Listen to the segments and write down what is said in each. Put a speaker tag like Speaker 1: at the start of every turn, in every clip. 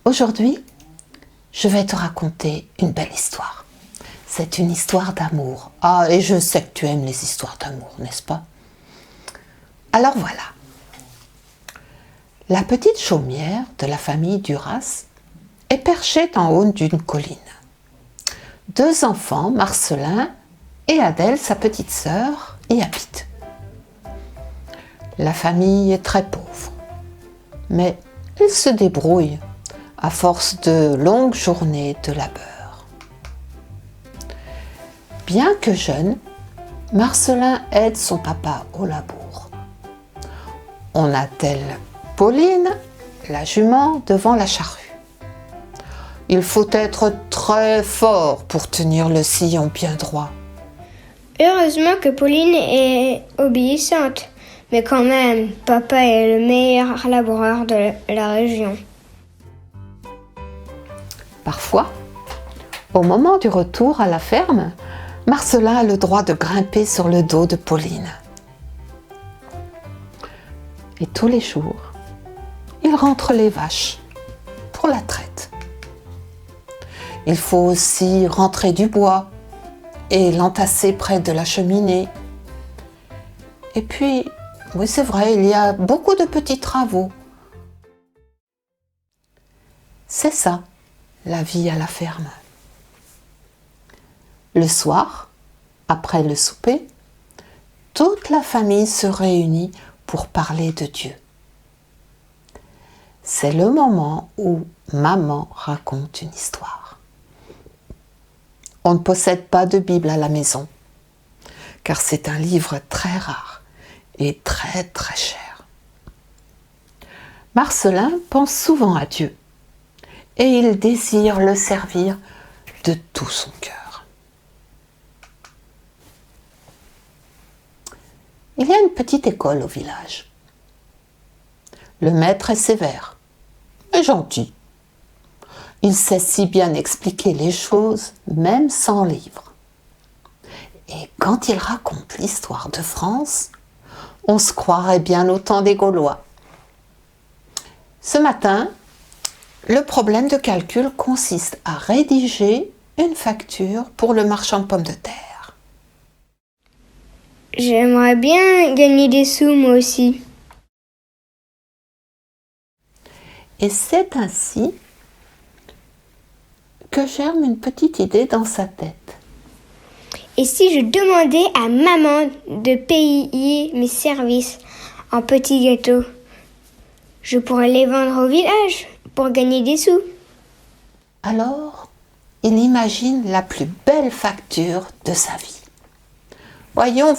Speaker 1: Aujourd'hui, je vais te raconter une belle histoire. C'est une histoire d'amour. Ah, et je sais que tu aimes les histoires d'amour, n'est-ce pas? Alors voilà. La petite chaumière de la famille Duras est perchée en haut d'une colline. Deux enfants, Marcelin et Adèle, sa petite sœur, y habitent. La famille est très pauvre, mais elle se débrouille à force de longues journées de labeur. Bien que jeune, Marcelin aide son papa au labour. On attelle Pauline, la jument, devant la charrue. Il faut être très fort pour tenir le sillon bien droit.
Speaker 2: Heureusement que Pauline est obéissante, mais quand même, papa est le meilleur laboureur de la région.
Speaker 1: Parfois, au moment du retour à la ferme, Marcelin a le droit de grimper sur le dos de Pauline. Et tous les jours, il rentre les vaches pour la traite. Il faut aussi rentrer du bois et l'entasser près de la cheminée. Et puis, oui c'est vrai, il y a beaucoup de petits travaux. C'est ça, la vie à la ferme. Le soir, après le souper, toute la famille se réunit pour parler de Dieu. C'est le moment où maman raconte une histoire. On ne possède pas de Bible à la maison, car c'est un livre très rare et très très cher. Marcelin pense souvent à Dieu et il désire le servir de tout son cœur. Il y a une petite école au village. Le maître est sévère, mais gentil. Il sait si bien expliquer les choses, même sans livre. Et quand il raconte l'histoire de France, on se croirait bien au temps des Gaulois. Ce matin, le problème de calcul consiste à rédiger une facture pour le marchand de pommes de terre.
Speaker 2: J'aimerais bien gagner des sous moi aussi.
Speaker 1: Et c'est ainsi que germe une petite idée dans sa tête.
Speaker 2: Et si je demandais à maman de payer mes services en petits gâteaux, je pourrais les vendre au village pour gagner des sous.
Speaker 1: Alors, il imagine la plus belle facture de sa vie. Voyons.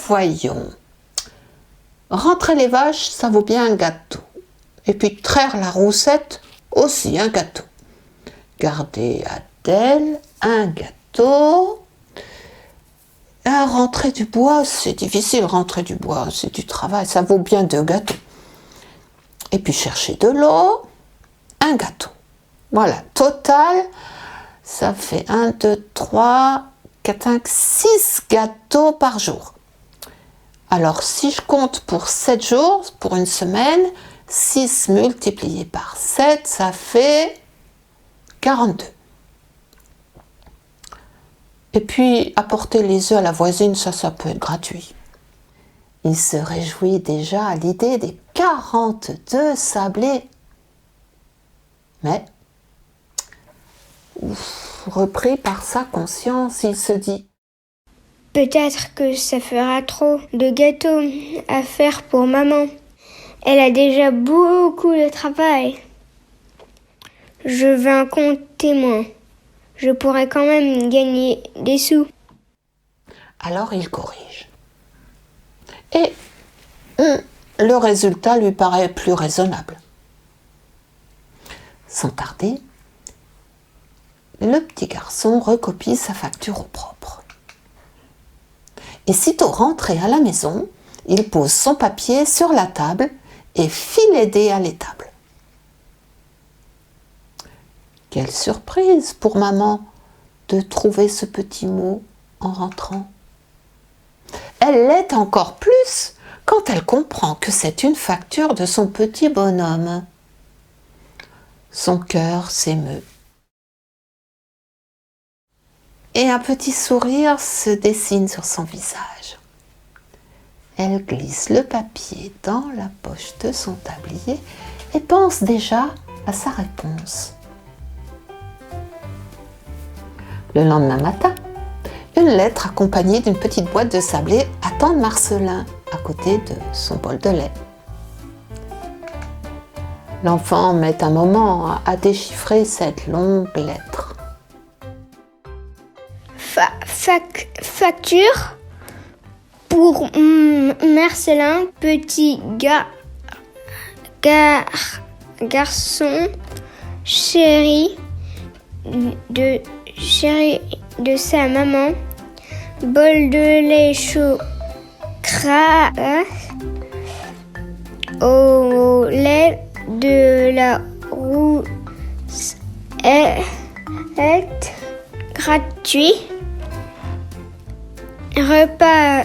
Speaker 1: Rentrer les vaches, ça vaut bien un gâteau. Et puis traire la roussette, aussi un gâteau. Garder Adèle, un gâteau. Rentrer du bois, c'est difficile, rentrer du bois, c'est du travail, ça vaut bien 2 gâteaux. Et puis chercher de l'eau, un gâteau. Voilà, total, ça fait 1, 2, 3, 4, 5, 6 gâteaux par jour. Alors, si je compte pour 7 jours, pour une semaine, 6 multiplié par 7, ça fait 42. Et puis, apporter les œufs à la voisine, ça peut être gratuit. Il se réjouit déjà à l'idée des 42 sablés. Mais, repris par sa conscience, il se dit «
Speaker 2: Peut-être que ça fera trop de gâteaux à faire pour maman. Elle a déjà beaucoup de travail. Je vais en compter moins. Je pourrais quand même gagner des sous. »
Speaker 1: Alors il corrige. Et le résultat lui paraît plus raisonnable. Sans tarder, le petit garçon recopie sa facture au propre. Et sitôt rentré à la maison, il pose son papier sur la table et file aider à l'étable. Quelle surprise pour maman de trouver ce petit mot en rentrant. Elle l'est encore plus quand elle comprend que c'est une facture de son petit bonhomme. Son cœur s'émeut. Et un petit sourire se dessine sur son visage. Elle glisse le papier dans la poche de son tablier et pense déjà à sa réponse. Le lendemain matin, une lettre accompagnée d'une petite boîte de sablé attend Marcelin à côté de son bol de lait. L'enfant met un moment à déchiffrer cette longue lettre.
Speaker 2: Facture pour Marcelin, petit garçon chéri de sa maman, bol de lait chaud au lait de la roussette gratuit, repas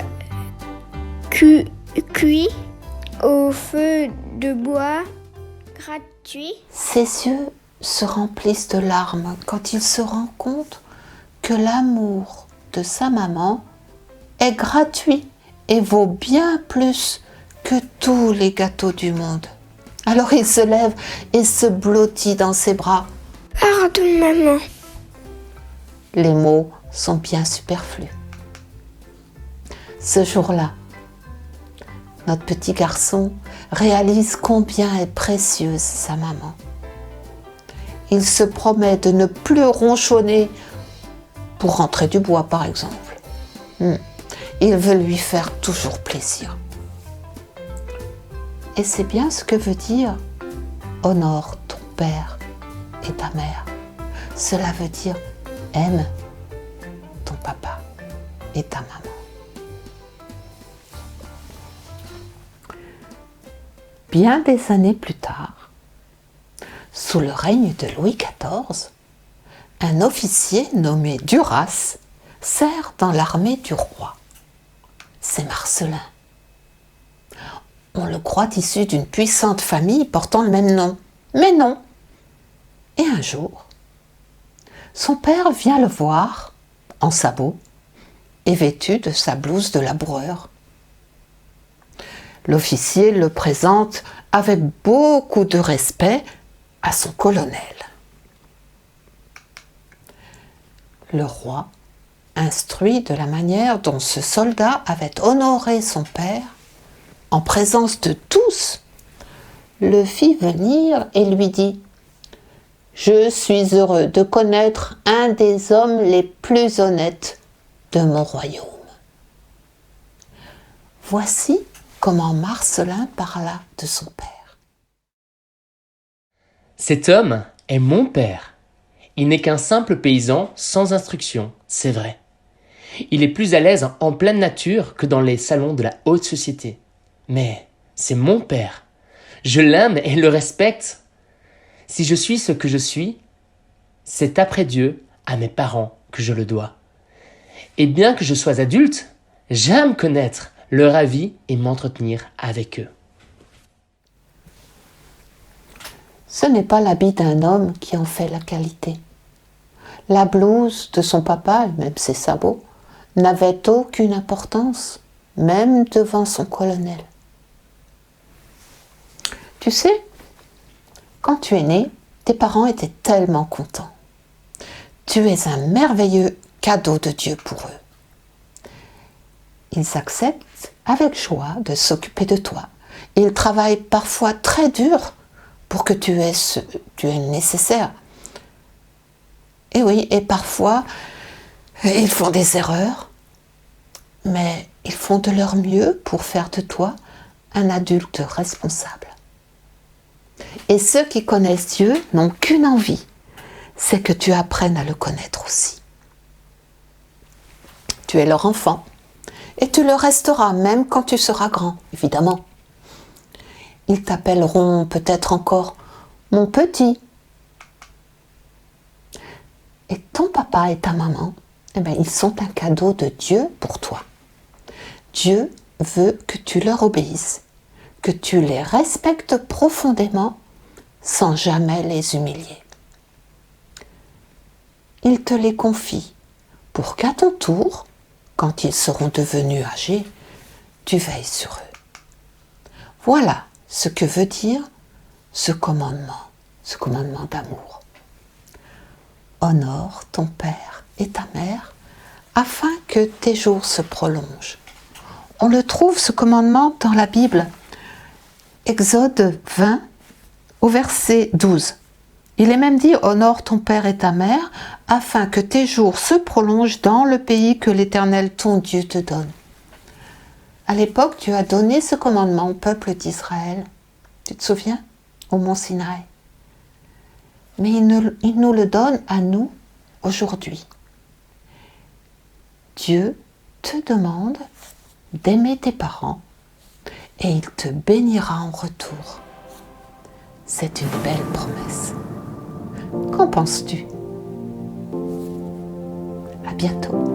Speaker 2: cuit au feu de bois gratuit.
Speaker 1: Ses yeux se remplissent de larmes quand il se rend compte que l'amour de sa maman est gratuit et vaut bien plus que tous les gâteaux du monde. Alors il se lève et se blottit dans ses bras.
Speaker 2: Pardon, maman.
Speaker 1: Les mots sont bien superflus. Ce jour-là, notre petit garçon réalise combien est précieuse sa maman. Il se promet de ne plus ronchonner pour rentrer du bois, par exemple. Il veut lui faire toujours plaisir. Et c'est bien ce que veut dire « honore ton père et ta mère ». Cela veut dire « aime ton papa et ta maman ». Bien des années plus tard, sous le règne de Louis XIV, un officier nommé Duras sert dans l'armée du roi. C'est Marcelin. On le croit issu d'une puissante famille portant le même nom. Mais non. Et un jour, son père vient le voir en sabots et vêtu de sa blouse de laboureur. L'officier le présente avec beaucoup de respect à son colonel. Le roi, instruit de la manière dont ce soldat avait honoré son père, en présence de tous, le fit venir et lui dit « Je suis heureux de connaître un des hommes les plus honnêtes de mon royaume. » Voici comment Marcelin parla de son père.
Speaker 3: Cet homme est mon père. Il n'est qu'un simple paysan sans instruction, c'est vrai. Il est plus à l'aise en pleine nature que dans les salons de la haute société. Mais c'est mon père. Je l'aime et le respecte. Si je suis ce que je suis, c'est après Dieu à mes parents que je le dois. Et bien que je sois adulte, j'aime connaître leur avis et m'entretenir avec eux.
Speaker 1: Ce n'est pas l'habit d'un homme qui en fait la qualité. La blouse de son papa, et même ses sabots, n'avaient aucune importance, même devant son colonel. Tu sais, quand tu es né, tes parents étaient tellement contents. Tu es un merveilleux cadeau de Dieu pour eux. Ils acceptent avec joie de s'occuper de toi. Ils travaillent parfois très dur pour que tu aies le nécessaire. Et oui, et parfois, ils font des erreurs, mais ils font de leur mieux pour faire de toi un adulte responsable. Et ceux qui connaissent Dieu n'ont qu'une envie, c'est que tu apprennes à le connaître aussi. Tu es leur enfant, et tu le resteras même quand tu seras grand, évidemment. Ils t'appelleront peut-être encore « mon petit ». Et ton papa et ta maman, eh bien, ils sont un cadeau de Dieu pour toi. Dieu veut que tu leur obéisses, que tu les respectes profondément sans jamais les humilier. Il te les confie pour qu'à ton tour, quand ils seront devenus âgés, tu veilles sur eux. Voilà ce que veut dire ce commandement d'amour. Honore ton père et ta mère afin que tes jours se prolongent. On le trouve, ce commandement, dans la Bible. Exode 20, au verset 12. Il est même dit « Honore ton père et ta mère, afin que tes jours se prolongent dans le pays que l'Éternel ton Dieu te donne. » À l'époque, Dieu a donné ce commandement au peuple d'Israël. Tu te souviens? Au mont Sinaï. Mais il nous le donne à nous aujourd'hui. Dieu te demande d'aimer tes parents et il te bénira en retour. C'est une belle promesse. Qu'en penses-tu? À bientôt.